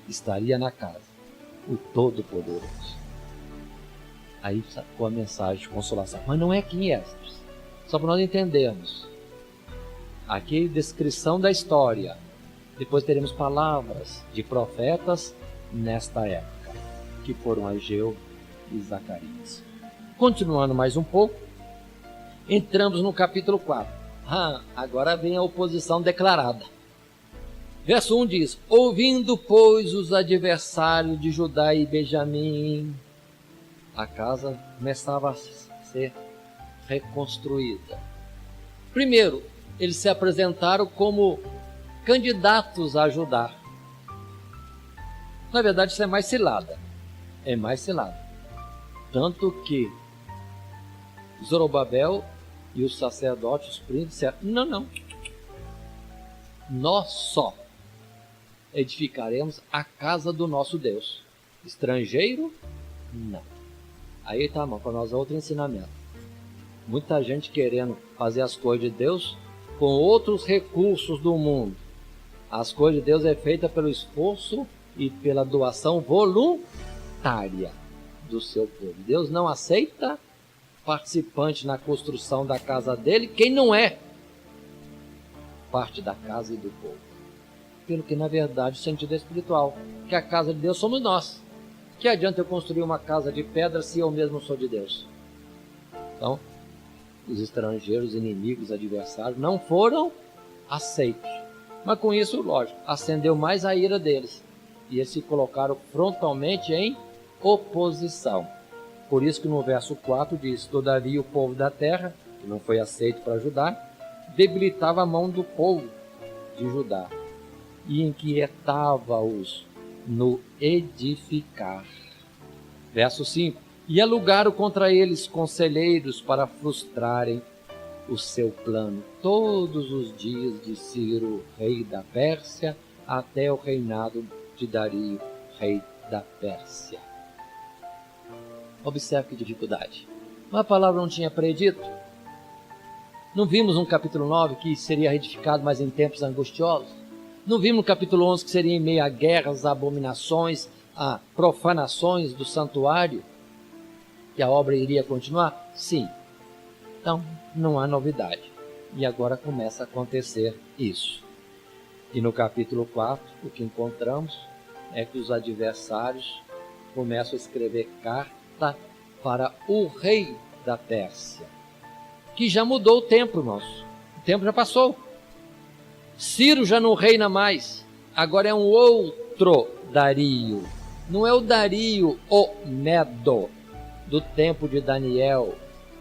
Estaria na casa o Todo-Poderoso. Aí sacou a mensagem de consolação. Mas não é aqui em Esdras. Só para nós entendermos. Aqui descrição da história. Depois teremos palavras de profetas nesta época, que foram Ageu e Zacarias. Continuando mais um pouco, entramos no capítulo 4. Agora vem a oposição declarada. Verso 1 diz, ouvindo, pois, os adversários de Judá e Benjamim, a casa começava a ser reconstruída. Primeiro, eles se apresentaram como candidatos a ajudar. Na verdade, isso é mais cilada. É mais cilada. Tanto que Zorobabel e os sacerdotes, os príncipes, disseram, não. Nós só edificaremos a casa do nosso Deus. Estrangeiro, não. Aí está, irmão, para nós outro ensinamento. Muita gente querendo fazer as coisas de Deus com outros recursos do mundo. As coisas de Deus é feita pelo esforço e pela doação voluntária do seu povo. Deus não aceita participante na construção da casa dele quem não é parte da casa e do povo. Pelo que na verdade o sentido é espiritual, que a casa de Deus somos nós. Que adianta eu construir uma casa de pedra se eu mesmo sou de Deus? Então, os estrangeiros, inimigos, adversários não foram aceitos. Mas com isso, lógico, acendeu mais a ira deles. E eles se colocaram frontalmente em oposição. Por isso que no verso 4 diz, todavia o povo da terra, que não foi aceito para ajudar, debilitava a mão do povo de Judá e inquietava-os no edificar. Verso 5, e alugaram contra eles conselheiros para frustrarem o seu plano todos os dias de Ciro, rei da Pérsia, até o reinado de Dario, rei da Pérsia. Observe que dificuldade. Mas a palavra não tinha predito? Não vimos no capítulo 9 que seria reedificado, mas em tempos angustiosos? Não vimos no capítulo 11 que seria em meio a guerras, a abominações, a profanações do santuário? Que a obra iria continuar? Sim. Então, não há novidade. E agora começa a acontecer isso. E no capítulo 4, o que encontramos é que os adversários começam a escrever carta para o rei da Pérsia, que já mudou o tempo, irmãos. O tempo já passou. Ciro já não reina mais. Agora é um outro Dario. Não é o Dario, o Medo, do tempo de Daniel,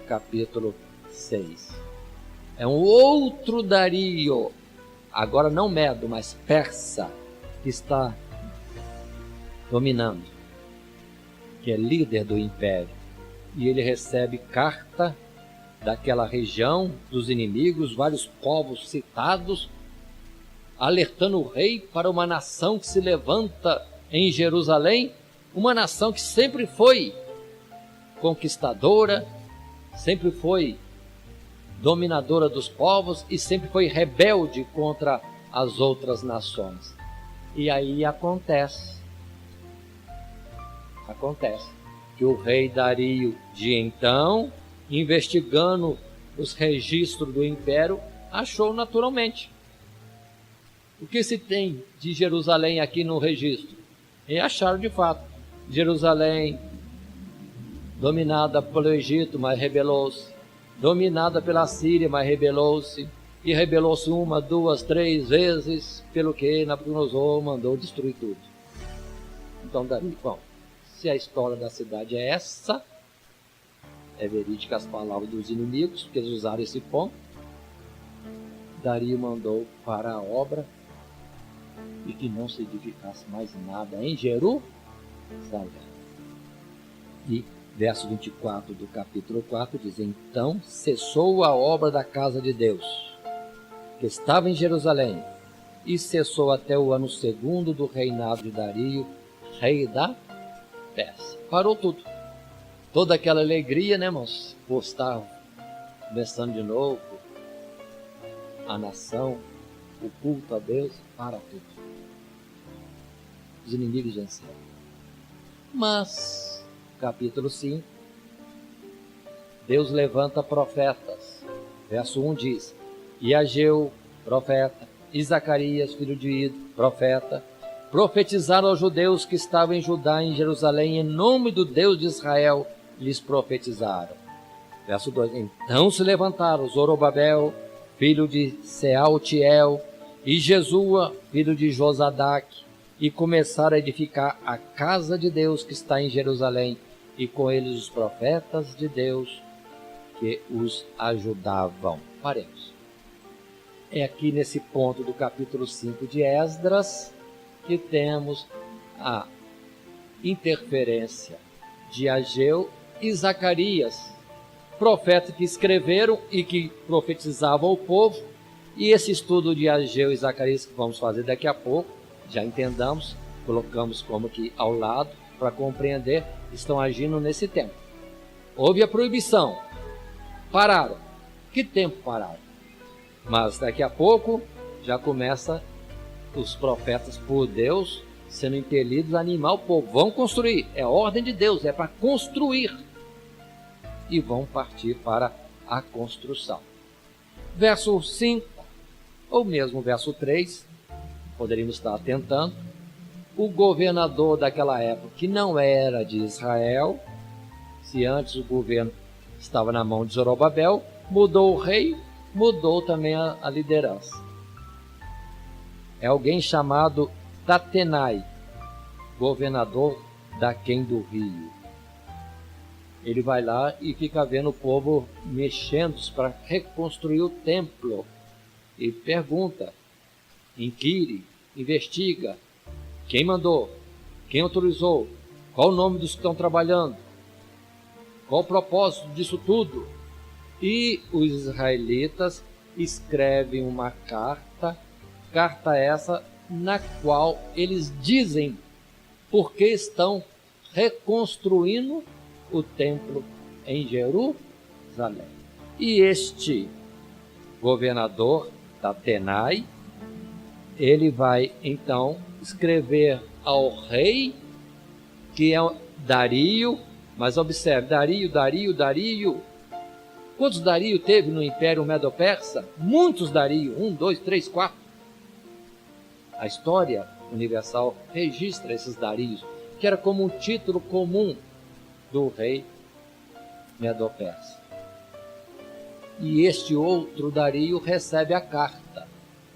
capítulo 6. É um outro Dario, agora não Medo, mas persa, que está dominando, que é líder do império. E ele recebe carta daquela região, dos inimigos, vários povos citados, alertando o rei para uma nação que se levanta em Jerusalém, uma nação que sempre foi conquistadora, sempre foi dominadora dos povos e sempre foi rebelde contra as outras nações. E aí acontece que o rei Dario de então, investigando os registros do império, achou naturalmente. O que se tem de Jerusalém aqui no registro? E acharam de fato. Jerusalém dominada pelo Egito, mas rebelou-se. Dominada pela Síria, mas rebelou-se. E rebelou-se 1, 2, 3 vezes, pelo que Nabucodonosor mandou destruir tudo. Então, bom, se a história da cidade é essa, é verídica as palavras dos inimigos, porque eles usaram esse ponto. Dario mandou parar a obra e que não se edificasse mais nada em Jerusalém. E verso 24 do capítulo 4 diz: então cessou a obra da casa de Deus, que estava em Jerusalém, e cessou até o ano 2º do reinado de Dario, rei da Pérsia. Parou tudo. Toda aquela alegria, né, irmãos? Por estar começando de novo a nação, o culto a Deus, para tudo. Os inimigos venceram. Mas, capítulo 5, Deus levanta profetas. Verso 1 diz: e Ageu, profeta, e Zacarias, filho de Ido, profeta, profetizaram aos judeus que estavam em Judá e em Jerusalém, em nome do Deus de Israel, lhes profetizaram. Verso 2: então se levantaram Zorobabel, filho de Sealtiel, e Jesua, filho de Josadaque, e começaram a edificar a casa de Deus que está em Jerusalém, e com eles os profetas de Deus que os ajudavam. Paremos. É aqui nesse ponto do capítulo 5 de Esdras que temos a interferência de Ageu e Zacarias, profetas que escreveram e que profetizavam ao povo. E esse estudo de Ageu e Zacarias que vamos fazer daqui a pouco, já entendamos, colocamos como que ao lado para compreender, estão agindo nesse tempo. Houve a proibição, pararam. Que tempo pararam? Mas daqui a pouco já começa os profetas por Deus sendo impelidos a animar o povo. Vão construir, é ordem de Deus, é para construir. E vão partir para a construção. Verso 5, ou mesmo verso 3, poderíamos estar atentando. O governador daquela época, que não era de Israel, se antes o governo estava na mão de Zorobabel, mudou o rei, mudou também a liderança. É alguém chamado Tatenai, governador daquém do rio. Ele vai lá e fica vendo o povo mexendo para reconstruir o templo. E pergunta, inquire, investiga. Quem mandou? Quem autorizou? Qual o nome dos que estão trabalhando? Qual o propósito disso tudo? E os israelitas escrevem uma carta essa na qual eles dizem porque estão reconstruindo o templo em Jerusalém. E este governador Tatenai, ele vai então escrever ao rei, que é Dario, mas observe, Dario. Quantos Dario teve no Império Medo-Persa? Muitos Dario, 1, 2, 3, 4. A história universal registra esses Darios, que era como um título comum do rei Medo-Persa. E este outro Dario recebe a carta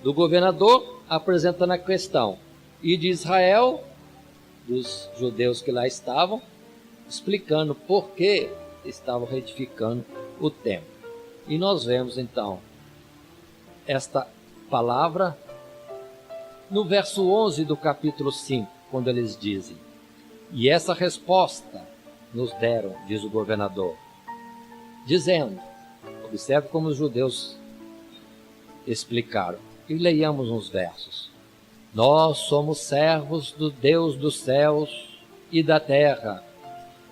do governador apresentando a questão, e de Israel, dos judeus que lá estavam, explicando por que estavam reedificando o templo. E nós vemos então esta palavra no verso 11 do capítulo 5, quando eles dizem: e essa resposta nos deram, diz o governador, dizendo, observe como os judeus explicaram, e leiamos uns versos: nós somos servos do Deus dos céus e da terra,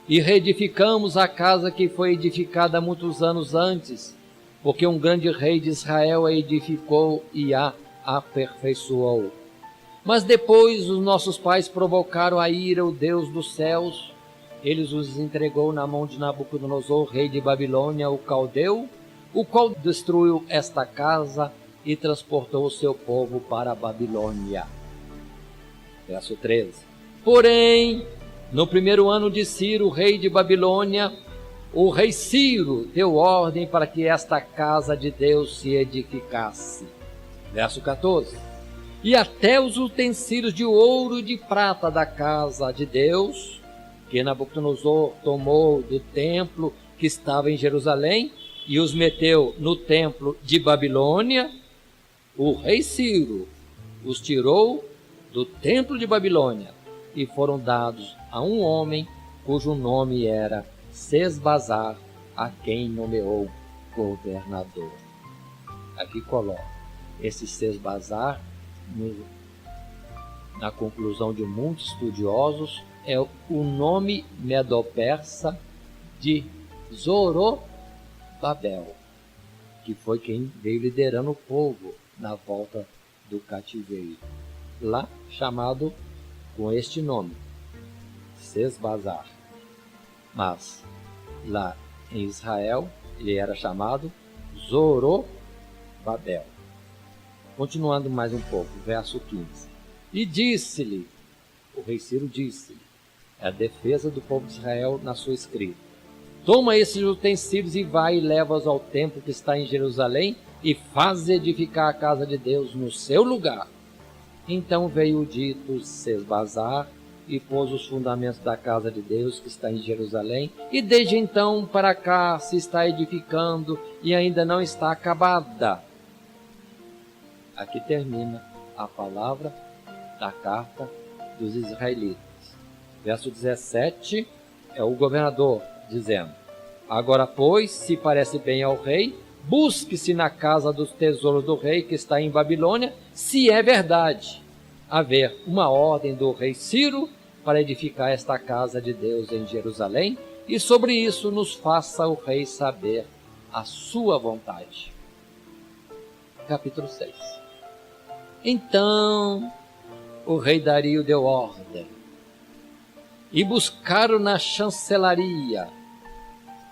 e reedificamos a casa que foi edificada muitos anos antes, porque um grande rei de Israel a edificou e a aperfeiçoou. Mas depois os nossos pais provocaram a ira, o Deus dos céus, eles os entregou na mão de Nabucodonosor, rei de Babilônia, o caldeu, o qual destruiu esta casa e transportou o seu povo para a Babilônia. Verso 13. Porém, no primeiro ano de Ciro, rei de Babilônia, o rei Ciro deu ordem para que esta casa de Deus se edificasse. Verso 14. E até os utensílios de ouro e de prata da casa de Deus, que Nabucodonosor tomou do templo que estava em Jerusalém e os meteu no templo de Babilônia, o rei Ciro os tirou do templo de Babilônia e foram dados a um homem cujo nome era Sesbazar, a quem nomeou governador. Aqui coloca esse Sesbazar, na conclusão de muitos estudiosos, é o nome medo-persa de Zorobabel, que foi quem veio liderando o povo na volta do cativeiro, lá chamado com este nome, Sesbazar. Mas lá em Israel ele era chamado Zorobabel. Continuando mais um pouco, verso 15. E disse-lhe, o rei Ciro disse-lhe, é a defesa do povo de Israel na sua escrita: toma esses utensílios e vai e leva-os ao templo que está em Jerusalém e faz edificar a casa de Deus no seu lugar. Então veio o dito Sesbazar e pôs os fundamentos da casa de Deus que está em Jerusalém, e desde então para cá se está edificando e ainda não está acabada. Aqui termina a palavra da carta dos israelitas. Verso 17 é o governador dizendo: agora, pois, se parece bem ao rei, busque-se na casa dos tesouros do rei que está em Babilônia, se é verdade haver uma ordem do rei Ciro para edificar esta casa de Deus em Jerusalém, e sobre isso nos faça o rei saber a sua vontade. Capítulo 6. Então o rei Dario deu ordem, e buscaram na chancelaria,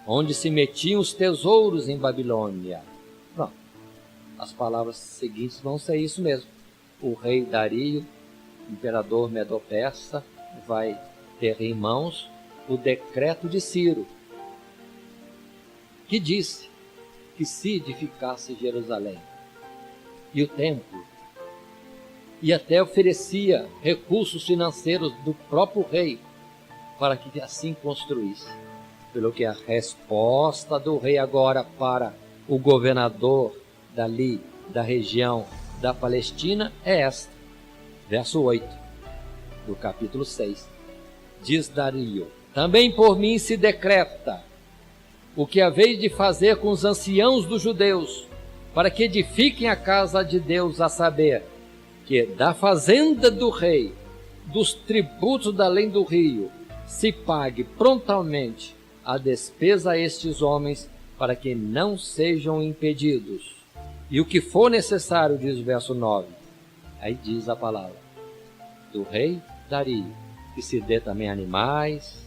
onde se metiam os tesouros em Babilônia. Pronto, as palavras seguintes vão ser isso mesmo. O rei Dario, imperador medo-persa, vai ter em mãos o decreto de Ciro, que disse que se edificasse Jerusalém e o templo, e até oferecia recursos financeiros do próprio rei para que assim construísse. Pelo que a resposta do rei agora para o governador dali, da região da Palestina, é esta. Verso 8 do capítulo 6. Diz Dario: também por mim se decreta o que haveis de fazer com os anciãos dos judeus, para que edifiquem a casa de Deus, a saber, que da fazenda do rei, dos tributos da além do rio, se pague prontamente a despesa a estes homens, para que não sejam impedidos. E o que for necessário, diz o verso 9, aí diz a palavra, do rei Dario, que se dê também animais,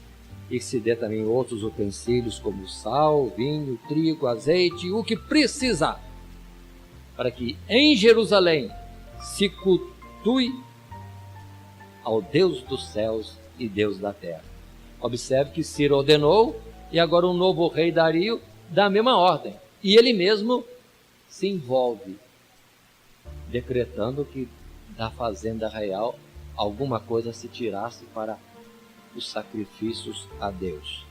e que se dê também outros utensílios como sal, vinho, trigo, azeite, o que precisar, para que em Jerusalém se cultue ao Deus dos céus e Deus da terra. Observe que Ciro ordenou, e agora um novo rei Dario dá a mesma ordem, e ele mesmo se envolve, decretando que da fazenda real alguma coisa se tirasse para os sacrifícios a Deus.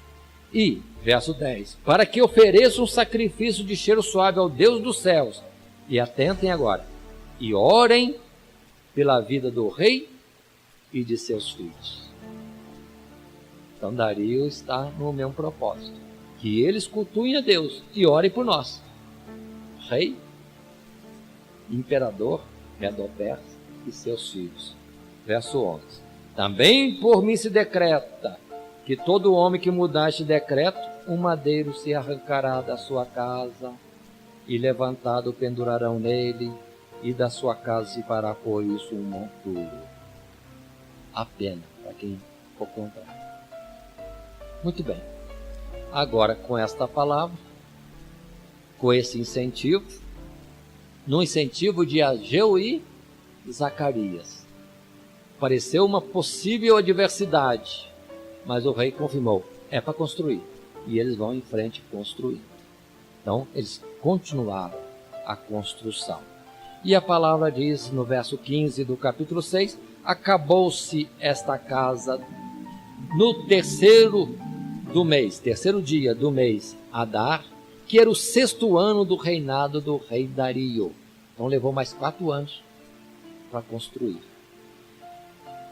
E, verso 10, para que ofereça um sacrifício de cheiro suave ao Deus dos céus, e atentem agora, e orem pela vida do rei e de seus filhos. Então Dario está no mesmo propósito, que eles cultuem a Deus e orem por nós. Rei, imperador, Medo-Persa e seus filhos. Verso 11. Também por mim se decreta que todo homem que mudar este decreto, um madeiro se arrancará da sua casa e levantado pendurarão nele, e da sua casa se fará por isso um monturo. A pena para quem for contrário. Muito bem. Agora, com esta palavra, com esse incentivo, no incentivo de Ageu e Zacarias, pareceu uma possível adversidade, mas o rei confirmou, é para construir, e eles vão em frente construir. Então, eles continuaram a construção. E a palavra diz no verso 15 do capítulo 6, acabou-se esta casa no terceiro dia do mês Adar, que era o 6º ano do reinado do rei Dario. Então levou mais 4 anos para construir.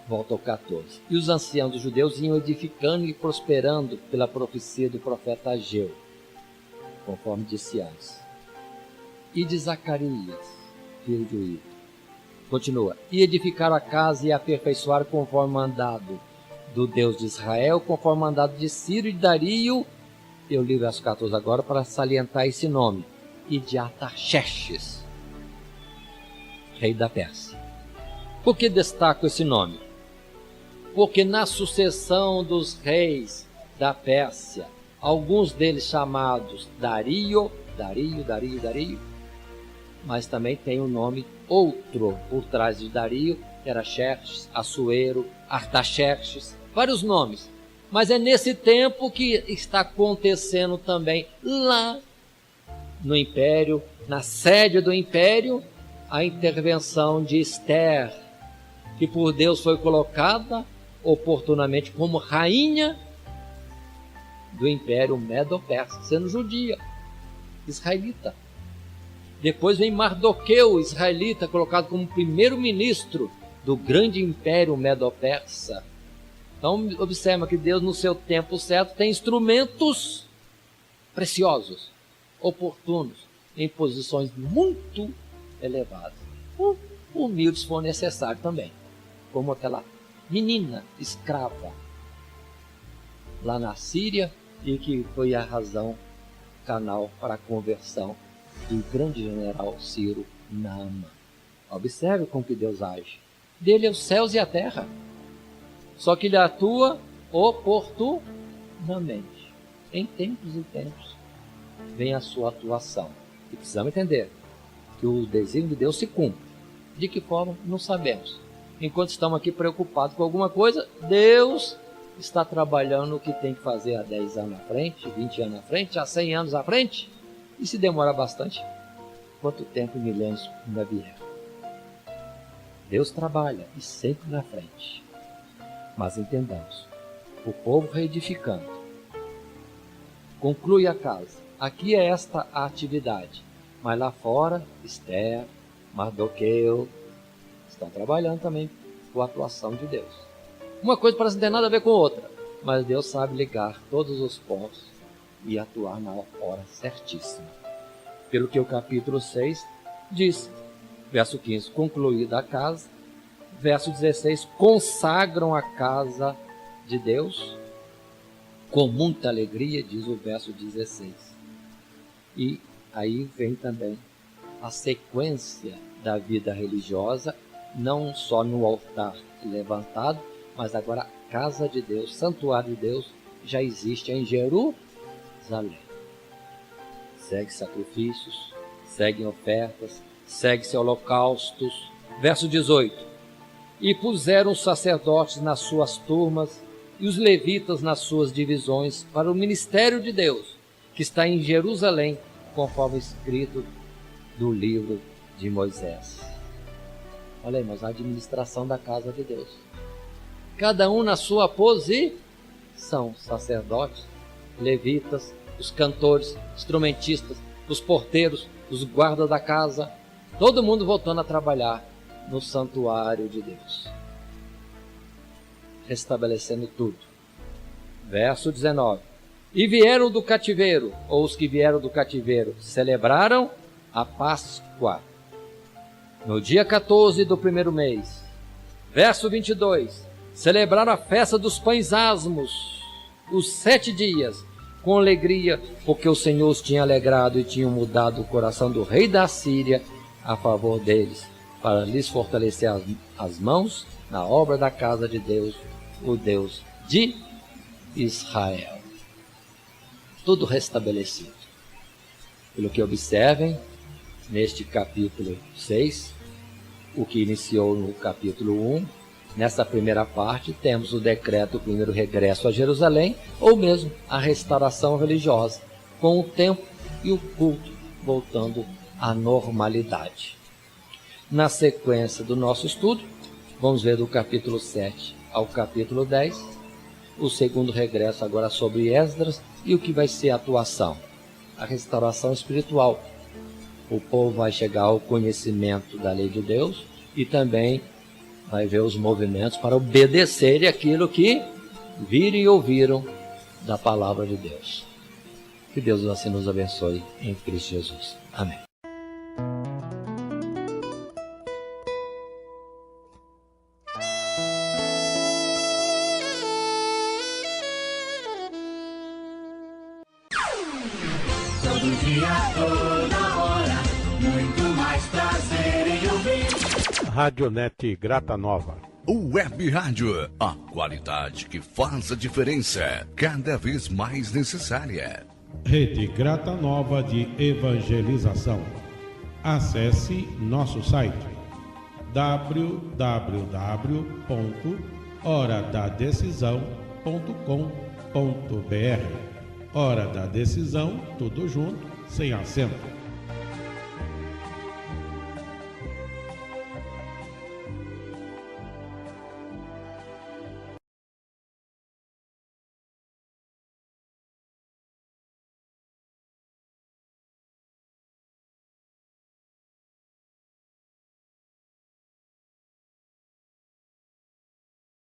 Volta ao 14. E os anciãos dos judeus iam edificando e prosperando pela profecia do profeta Ageu, conforme disse antes. E de Zacarias, filho de Ido. Continua. E edificaram a casa e a aperfeiçoaram conforme mandado do Deus de Israel, conforme mandado de Ciro e de Dario. Eu li o verso 14 agora para salientar esse nome. E de Artaxerxes, rei da Pérsia. Por que destaco esse nome? Porque na sucessão dos reis da Pérsia, alguns deles chamados Dario, mas também tem um nome outro por trás de Dario, que era Xerxes, Assuero, Artaxerxes, vários nomes. Mas é nesse tempo que está acontecendo também lá no Império, na sede do Império, a intervenção de Ester, que por Deus foi colocada oportunamente como rainha do Império Medo-Persa, sendo judia, israelita. Depois vem Mardoqueu, israelita, colocado como primeiro-ministro do grande Império Medo-Persa. Então, observa que Deus, no seu tempo certo, tem instrumentos preciosos, oportunos, em posições muito elevadas. Humildes se for necessário também, como aquela menina escrava lá na Síria e que foi a razão, canal para a conversão do grande general Ciro Naaman. Observe como que Deus age. Dele é os céus e a terra. Só que ele atua oportunamente. Em tempos e tempos vem a sua atuação. E precisamos entender que o desígnio de Deus se cumpre. De que forma? Não sabemos. Enquanto estamos aqui preocupados com alguma coisa, Deus está trabalhando o que tem que fazer há 10 anos à frente, 20 anos à frente, há 100 anos à frente. E se demora bastante, quanto tempo e milênios ainda vier. Deus trabalha e sempre na frente. Mas entendamos, o povo reedificando, conclui a casa. Aqui é esta a atividade, mas lá fora, Ester, Mardoqueu, estão trabalhando também com a atuação de Deus. Uma coisa parece não ter nada a ver com outra, mas Deus sabe ligar todos os pontos e atuar na hora certíssima. Pelo que o capítulo 6 diz, verso 15, concluída a casa, verso 16, consagram a casa de Deus com muita alegria, diz o verso 16. E aí vem também a sequência da vida religiosa, não só no altar levantado, mas agora a casa de Deus, santuário de Deus, já existe em Jerusalém. Segue sacrifícios, seguem ofertas, segue-se holocaustos. Verso 18. E puseram os sacerdotes nas suas turmas e os levitas nas suas divisões para o ministério de Deus, que está em Jerusalém, conforme escrito do livro de Moisés. Olha aí, mas a administração da casa de Deus. Cada um na sua posição, sacerdotes, levitas, os cantores, instrumentistas, os porteiros, os guardas da casa, todo mundo voltando a trabalhar no santuário de Deus, restabelecendo tudo. Verso 19. E vieram do cativeiro, ou os que vieram do cativeiro, celebraram a Páscoa no dia 14 do primeiro mês. Verso 22. Celebraram a festa dos pães asmos, os 7 dias, com alegria, porque o Senhor os tinha alegrado e tinha mudado o coração do rei da Síria a favor deles, para lhes fortalecer as mãos na obra da casa de Deus, o Deus de Israel. Tudo restabelecido. Pelo que observem, neste capítulo 6, o que iniciou no capítulo 1, nessa primeira parte temos o decreto, o primeiro regresso a Jerusalém, ou mesmo a restauração religiosa, com o tempo e o culto voltando à normalidade. Na sequência do nosso estudo, vamos ver do capítulo 7 ao capítulo 10, o segundo regresso agora sobre Esdras e o que vai ser a atuação, a restauração espiritual. O povo vai chegar ao conhecimento da lei de Deus e também vai ver os movimentos para obedecerem aquilo que viram e ouviram da palavra de Deus. Que Deus assim nos abençoe em Cristo Jesus. Amém. Todo dia, toda hora, muito mais prazer em ouvir. Radionete Grata Nova. Web Rádio, a qualidade que faz a diferença, cada vez mais necessária. Rede Grata Nova de Evangelização. Acesse nosso site www.horadadecisão.com.br. Hora da Decisão, tudo junto, sem acento.